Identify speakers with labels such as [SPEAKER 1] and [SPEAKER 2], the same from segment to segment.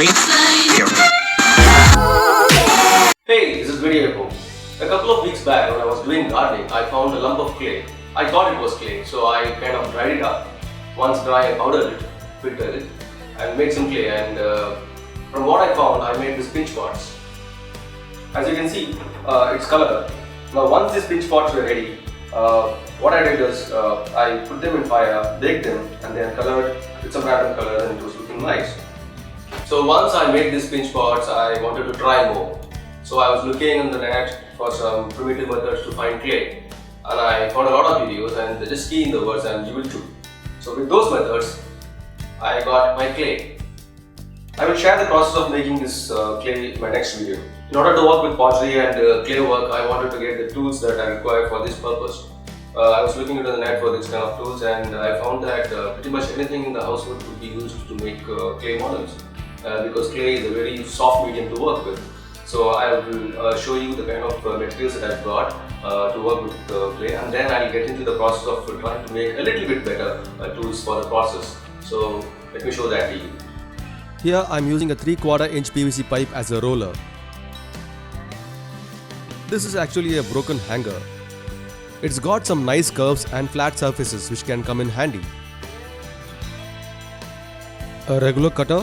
[SPEAKER 1] pottery. Here.
[SPEAKER 2] Hey, this is Video. A couple of weeks back when I was doing gardening, I found a lump of clay. I thought it was clay, so I kind of dried it up. Once dry, I powdered it, filtered it, and made some clay. And from what I found, I made these pinch pots. As you can see, it's colored. Now, once these pinch pots were ready, what I did is I put them in fire, baked them, and then colored with some random colors, and it was looking nice. So once I made these pinch pots, I wanted to try more. So I was looking on the net for some primitive methods to find clay, and I found a lot of videos, and just key in the words and you will too. So with those methods, I got my clay. I will share the process of making this clay in my next video. In order to work with pottery and clay work, I wanted to get the tools that I require for this purpose. I was looking into the net for this kind of tools, and I found that pretty much anything in the household could be used to make clay models, because clay is a very soft medium to work with. So I will show you the kind of materials that I've got to work with clay, and then I'll get into the process of trying to make a little bit better tools for the process. So let me show that to you.
[SPEAKER 3] Here I'm using a 3/4 inch PVC pipe as a roller. This is actually a broken hanger. It's got some nice curves and flat surfaces which can come in handy. A regular cutter.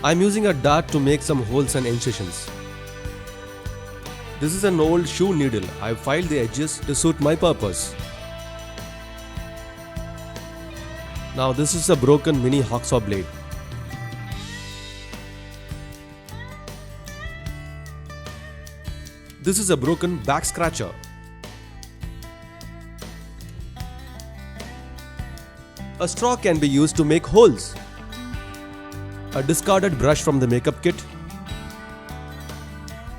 [SPEAKER 3] I'm using a dart to make some holes and incisions. This is an old shoe needle. I've filed the edges to suit my purpose. Now this is a broken mini hacksaw blade. This is a broken back scratcher. A straw can be used to make holes. A discarded brush from the makeup kit.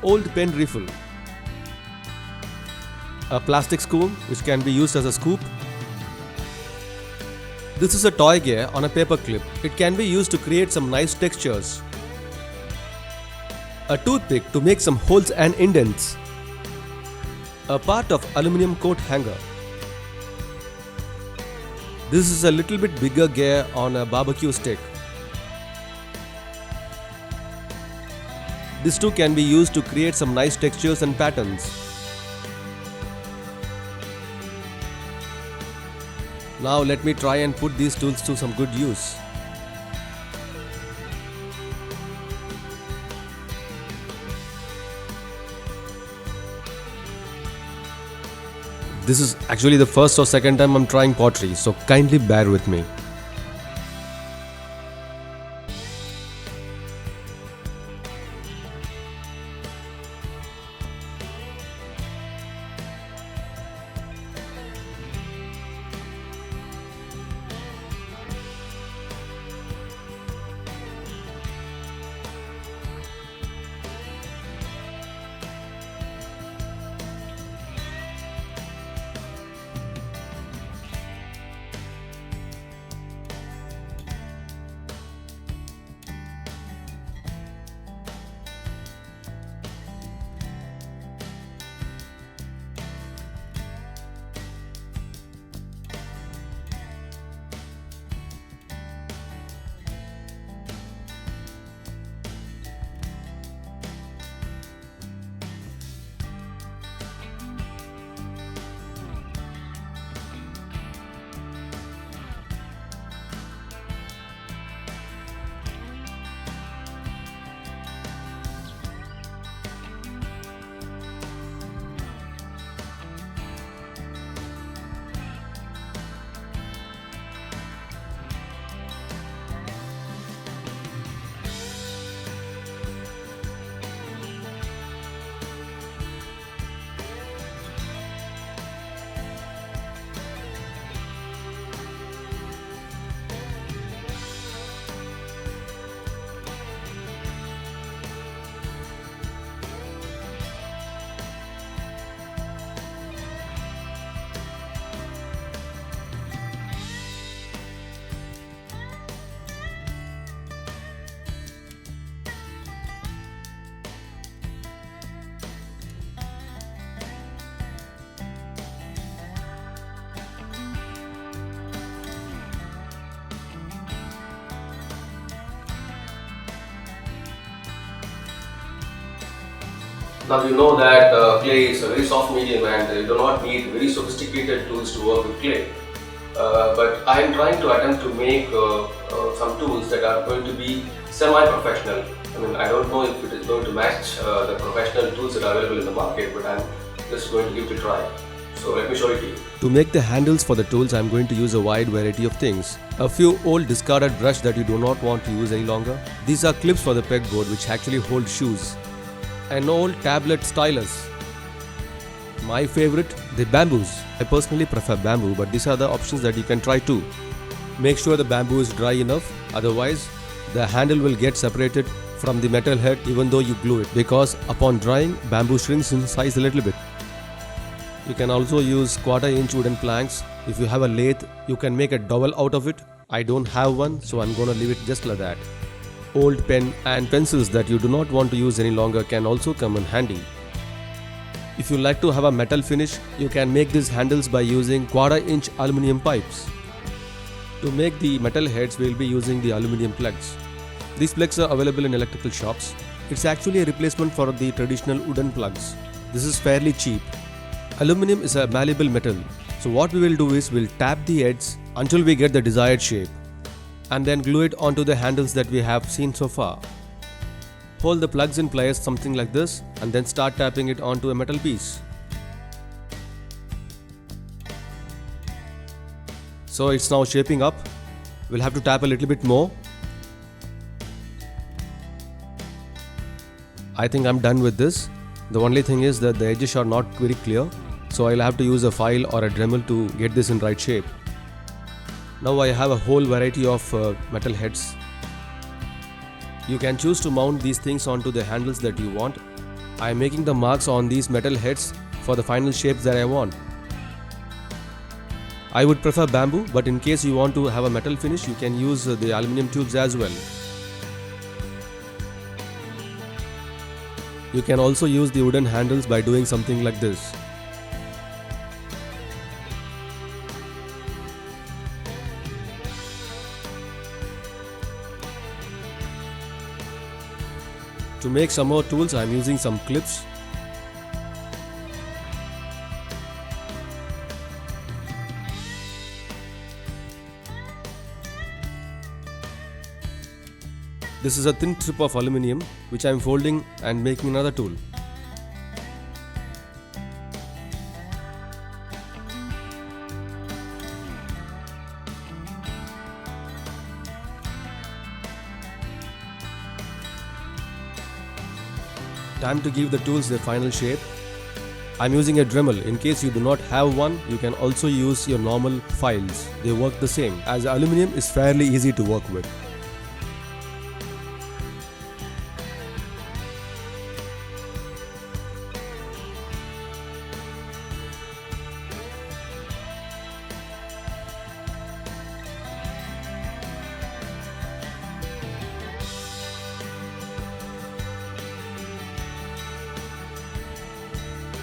[SPEAKER 3] Old pen refill. A plastic spoon which can be used as a scoop. This is a toy gear on a paper clip. It can be used to create some nice textures. A toothpick to make some holes and indents. A part of aluminium coat hanger. This is a little bit bigger gear on a barbecue stick. This too can be used to create some nice textures and patterns. Now let me try and put these tools to some good use. This is actually the first or second time I'm trying pottery, so kindly bear with me.
[SPEAKER 2] Now you know that clay is a very soft medium and you do not need very sophisticated tools to work with clay. But I am trying to attempt to make some tools that are going to be semi-professional. I mean, I don't know if it is going to match the professional tools that are available in the market, but I'm just going to give it a try. So let me show it to you.
[SPEAKER 3] To make the handles for the tools, I'm going to use a wide variety of things. A few old discarded brush that you do not want to use any longer. These are clips for the pegboard which actually hold shoes. An old tablet stylus. My favorite, the bamboos. I personally prefer bamboo, but these are the options that you can try too. Make sure the bamboo is dry enough, otherwise the handle will get separated from the metal head even though you glue it, because upon drying, bamboo shrinks in size a little bit. You can also use 1/4 inch wooden planks. If you have a lathe, you can make a dowel out of it. I don't have one, so I'm gonna leave it just like that. Old pen and pencils that you do not want to use any longer can also come in handy. If you like to have a metal finish, you can make these handles by using 1/4 inch aluminium pipes. To make the metal heads, we'll be using the aluminium plugs. These plugs are available in electrical shops. It's actually a replacement for the traditional wooden plugs. This is fairly cheap. Aluminium is a malleable metal, so what we will do is we'll tap the heads until we get the desired shape and then glue it onto the handles that we have seen so far. Hold the plugs in place something like this and then start tapping it onto a metal piece. So it's now shaping up. We'll have to tap a little bit more. I think I'm done with this. The only thing is that the edges are not very clear, so I'll have to use a file or a Dremel to get this in right shape. Now I have a whole variety of metal heads. You can choose to mount these things onto the handles that you want. I am making the marks on these metal heads for the final shapes that I want. I would prefer bamboo, but in case you want to have a metal finish, you can use the aluminium tubes as well. You can also use the wooden handles by doing something like this. To make some more tools, I am using some clips. This is a thin strip of aluminium which I am folding and making another tool. Time to give the tools their final shape. I'm using a Dremel. In case you do not have one, you can also use your normal files. They work the same, as aluminium is fairly easy to work with.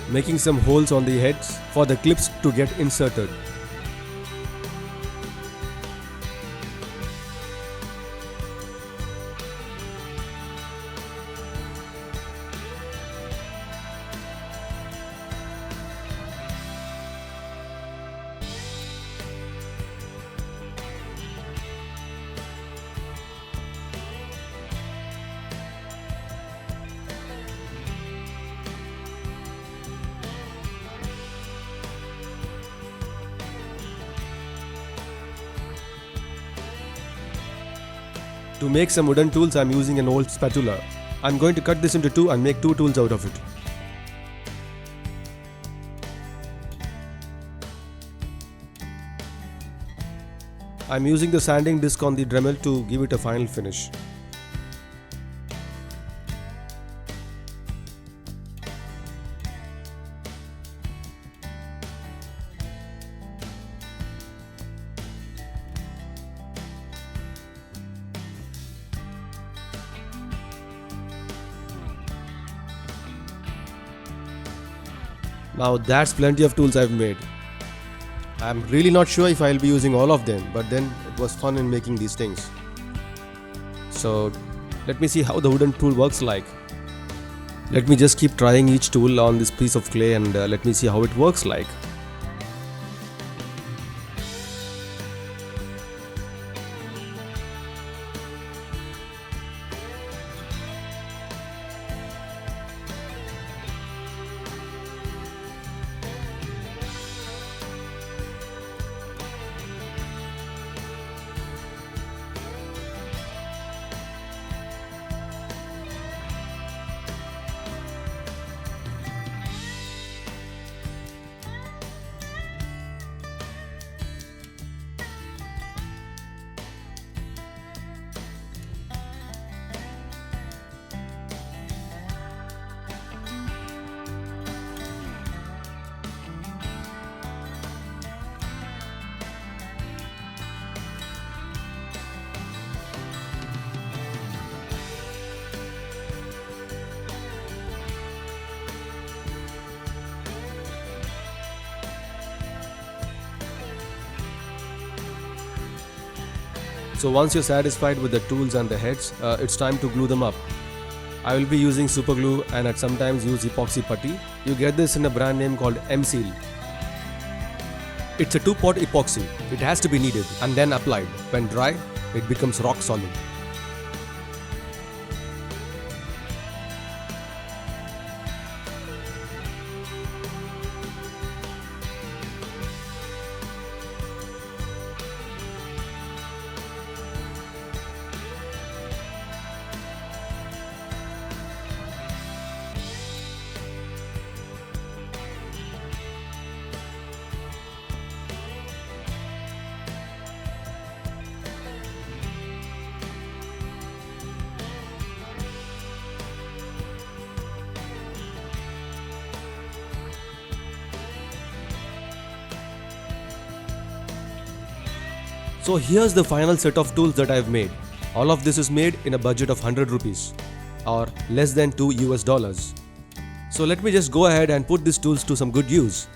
[SPEAKER 3] Making some holes on the heads for the clips to get inserted. To make some wooden tools, I am using an old spatula. I am going to cut this into two and make two tools out of it. I am using the sanding disc on the Dremel to give it a final finish. Now that's plenty of tools I've made. I'm really not sure if I'll be using all of them, but then it was fun in making these things. So let me see how the wooden tool works like. Let me just keep trying each tool on this piece of clay and let me see how it works like. So once you're satisfied with the tools and the heads, it's time to glue them up. I will be using super glue and at sometimes use epoxy putty. You get this in a brand name called M-Seal. It's a 2-pot epoxy. It has to be kneaded and then applied. When dry, it becomes rock solid. So here's the final set of tools that I've made. All of this is made in a budget of 100 rupees or less than $2 US. So let me just go ahead and put these tools to some good use.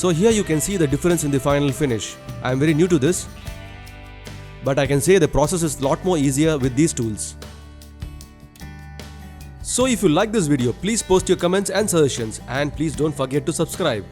[SPEAKER 3] So here you can see the difference in the final finish. I am very new to this, but I can say the process is a lot more easier with these tools. So if you like this video, please post your comments and suggestions, and please don't forget to subscribe.